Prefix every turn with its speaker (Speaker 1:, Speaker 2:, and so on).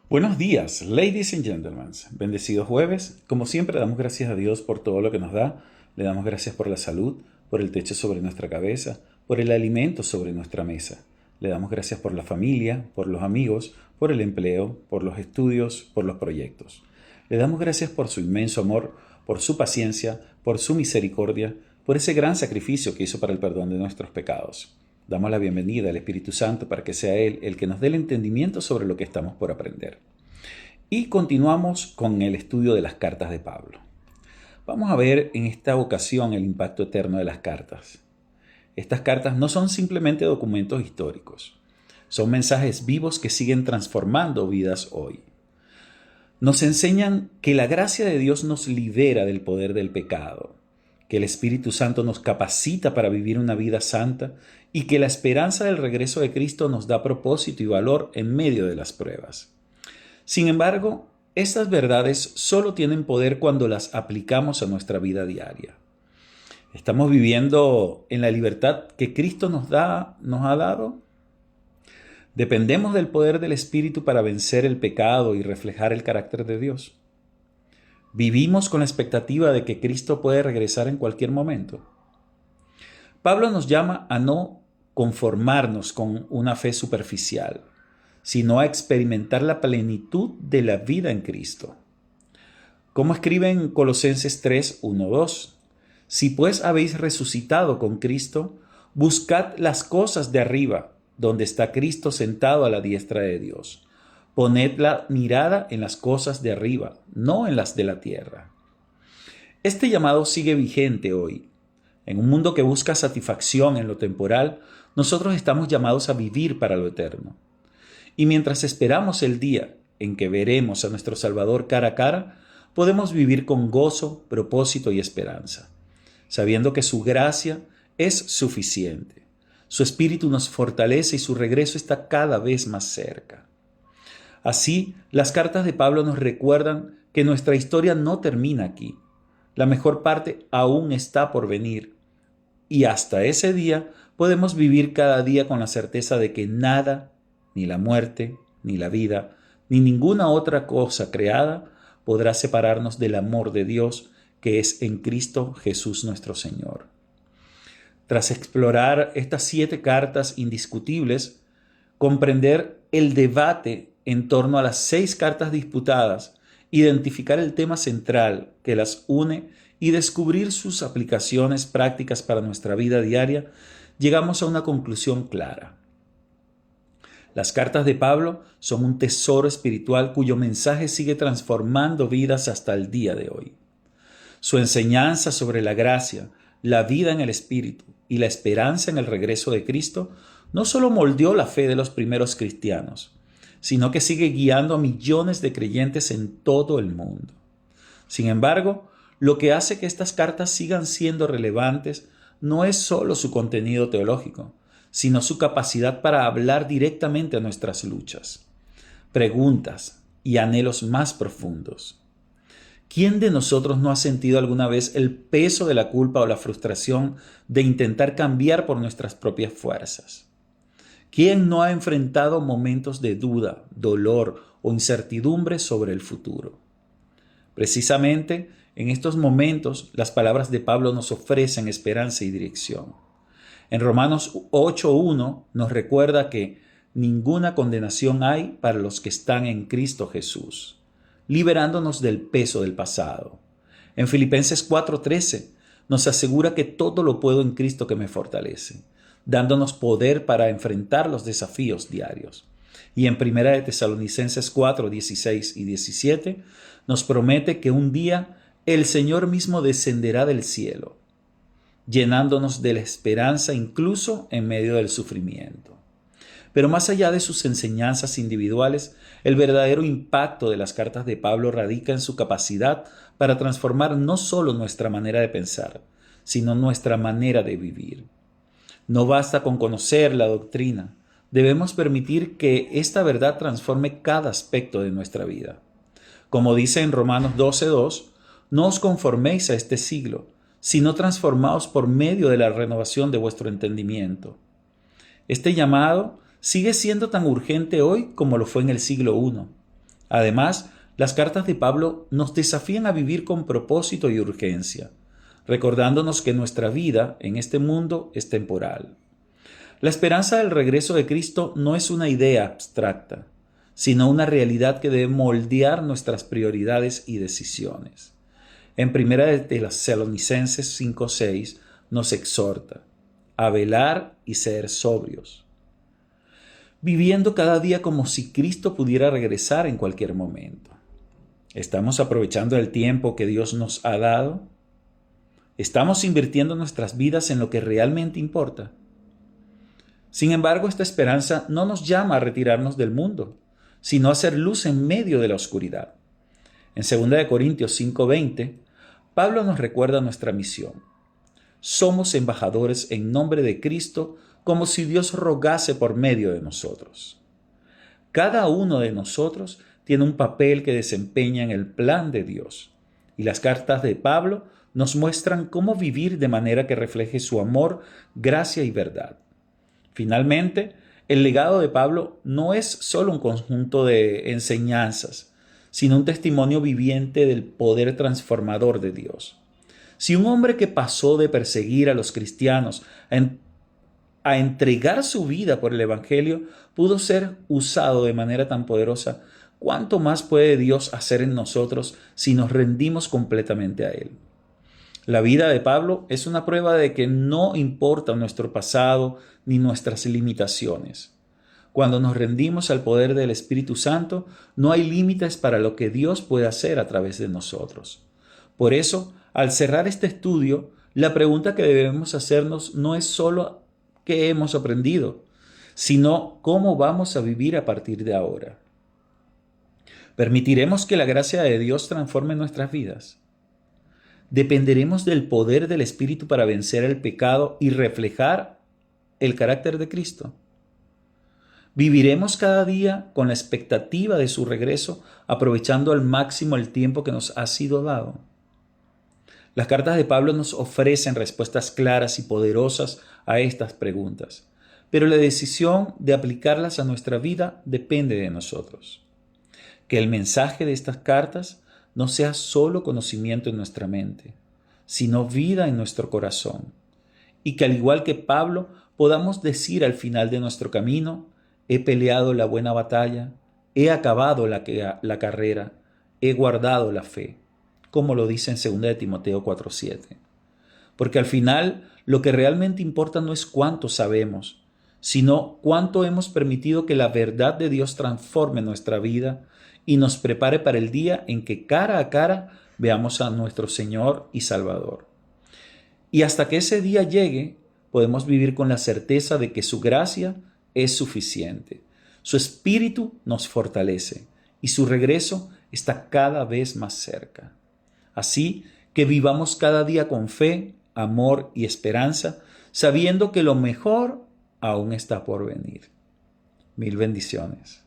Speaker 1: Buenos días, ladies and gentlemen. Bendecido jueves. Como siempre, damos gracias a Dios por todo lo que nos da. Le damos gracias por la salud, por el techo sobre nuestra cabeza, por el alimento sobre nuestra mesa. Le damos gracias por la familia, por los amigos, por el empleo, por los estudios, por los proyectos. Le damos gracias por su inmenso amor, por su paciencia, por su misericordia, por ese gran sacrificio que hizo para el perdón de nuestros pecados. Damos la bienvenida al Espíritu Santo para que sea Él el que nos dé el entendimiento sobre lo que estamos por aprender. Y continuamos con el estudio de las cartas de Pablo. Vamos a ver en esta ocasión el impacto eterno de las cartas. Estas cartas no son simplemente documentos históricos, son mensajes vivos que siguen transformando vidas hoy. Nos enseñan que la gracia de Dios nos libera del poder del pecado, que el Espíritu Santo nos capacita para vivir una vida santa y que la esperanza del regreso de Cristo nos da propósito y valor en medio de las pruebas. Sin embargo, estas verdades solo tienen poder cuando las aplicamos a nuestra vida diaria. ¿Estamos viviendo en la libertad que Cristo nos ha dado? ¿Dependemos del poder del Espíritu para vencer el pecado y reflejar el carácter de Dios? ¿Vivimos con la expectativa de que Cristo puede regresar en cualquier momento? Pablo nos llama a no conformarnos con una fe superficial, sino a experimentar la plenitud de la vida en Cristo. Como escribe en Colosenses 3, 1, 2, si pues habéis resucitado con Cristo, buscad las cosas de arriba, donde está Cristo sentado a la diestra de Dios. Poned la mirada en las cosas de arriba, no en las de la tierra. Este llamado sigue vigente hoy. En un mundo que busca satisfacción en lo temporal, nosotros estamos llamados a vivir para lo eterno. Y mientras esperamos el día en que veremos a nuestro Salvador cara a cara, podemos vivir con gozo, propósito y esperanza, sabiendo que su gracia es suficiente. Su Espíritu nos fortalece y su regreso está cada vez más cerca. Así, las cartas de Pablo nos recuerdan que nuestra historia no termina aquí. La mejor parte aún está por venir. Y hasta ese día podemos vivir cada día con la certeza de que nada, ni la muerte, ni la vida, ni ninguna otra cosa creada podrá separarnos del amor de Dios que es en Cristo Jesús nuestro Señor. Tras explorar estas 7 cartas indiscutibles, comprender el debate en torno a las 6 cartas disputadas, identificar el tema central que las une y descubrir sus aplicaciones prácticas para nuestra vida diaria, llegamos a una conclusión clara. Las cartas de Pablo son un tesoro espiritual cuyo mensaje sigue transformando vidas hasta el día de hoy. Su enseñanza sobre la gracia, la vida en el Espíritu y la esperanza en el regreso de Cristo no solo moldeó la fe de los primeros cristianos, sino que sigue guiando a millones de creyentes en todo el mundo. Sin embargo, lo que hace que estas cartas sigan siendo relevantes no es solo su contenido teológico, sino su capacidad para hablar directamente a nuestras luchas, preguntas y anhelos más profundos. ¿Quién de nosotros no ha sentido alguna vez el peso de la culpa o la frustración de intentar cambiar por nuestras propias fuerzas? ¿Quién no ha enfrentado momentos de duda, dolor o incertidumbre sobre el futuro? Precisamente en estos momentos, las palabras de Pablo nos ofrecen esperanza y dirección. En Romanos 8:1 nos recuerda que ninguna condenación hay para los que están en Cristo Jesús, liberándonos del peso del pasado. En Filipenses 4:13 nos asegura que todo lo puedo en Cristo que me fortalece, dándonos poder para enfrentar los desafíos diarios. Y en 1 de Tesalonicenses 4:16 y 17 nos promete que un día el Señor mismo descenderá del cielo, llenándonos de la esperanza incluso en medio del sufrimiento. Pero más allá de sus enseñanzas individuales, el verdadero impacto de las cartas de Pablo radica en su capacidad para transformar no solo nuestra manera de pensar, sino nuestra manera de vivir. No basta con conocer la doctrina, debemos permitir que esta verdad transforme cada aspecto de nuestra vida. Como dice en Romanos 12:2, no os conforméis a este siglo, sino transformaos por medio de la renovación de vuestro entendimiento. Este llamado sigue siendo tan urgente hoy como lo fue en el siglo I, Además, las cartas de Pablo nos desafían a vivir con propósito y urgencia, recordándonos que nuestra vida en este mundo es temporal. La esperanza del regreso de Cristo no es una idea abstracta, sino una realidad que debe moldear nuestras prioridades y decisiones. En 1 de Tesalonicenses 5:6 nos exhorta a velar y ser sobrios, viviendo cada día como si Cristo pudiera regresar en cualquier momento. ¿Estamos aprovechando el tiempo que Dios nos ha dado? ¿Estamos invirtiendo nuestras vidas en lo que realmente importa? Sin embargo, esta esperanza no nos llama a retirarnos del mundo, sino a hacer luz en medio de la oscuridad. En 2 Corintios 5:20, Pablo nos recuerda nuestra misión. Somos embajadores en nombre de Cristo, como si Dios rogase por medio de nosotros. Cada uno de nosotros tiene un papel que desempeña en el plan de Dios, y las cartas de Pablo nos muestran cómo vivir de manera que refleje su amor, gracia y verdad. Finalmente, el legado de Pablo no es solo un conjunto de enseñanzas, sino un testimonio viviente del poder transformador de Dios. Si un hombre que pasó de perseguir a los cristianos a entregar su vida por el Evangelio pudo ser usado de manera tan poderosa, ¿cuánto más puede Dios hacer en nosotros si nos rendimos completamente a Él? La vida de Pablo es una prueba de que no importa nuestro pasado ni nuestras limitaciones. Cuando nos rendimos al poder del Espíritu Santo, no hay límites para lo que Dios puede hacer a través de nosotros. Por eso, al cerrar este estudio, la pregunta que debemos hacernos no es solo qué hemos aprendido, sino cómo vamos a vivir a partir de ahora. ¿Permitiremos que la gracia de Dios transforme nuestras vidas? ¿Dependeremos del poder del Espíritu para vencer el pecado y reflejar el carácter de Cristo? ¿Viviremos cada día con la expectativa de su regreso, aprovechando al máximo el tiempo que nos ha sido dado? Las cartas de Pablo nos ofrecen respuestas claras y poderosas a estas preguntas, pero la decisión de aplicarlas a nuestra vida depende de nosotros. Que el mensaje de estas cartas no sea solo conocimiento en nuestra mente, sino vida en nuestro corazón, y que al igual que Pablo podamos decir al final de nuestro camino: he peleado la buena batalla, he acabado la carrera, he guardado la fe, como lo dice en 2 de Timoteo 4:7. Porque al final lo que realmente importa no es cuánto sabemos, sino cuánto hemos permitido que la verdad de Dios transforme nuestra vida y nos prepare para el día en que cara a cara veamos a nuestro Señor y Salvador. Y hasta que ese día llegue, podemos vivir con la certeza de que su gracia es suficiente. Su Espíritu nos fortalece y su regreso está cada vez más cerca. Así que vivamos cada día con fe, amor y esperanza, sabiendo que lo mejor aún está por venir. Mil bendiciones.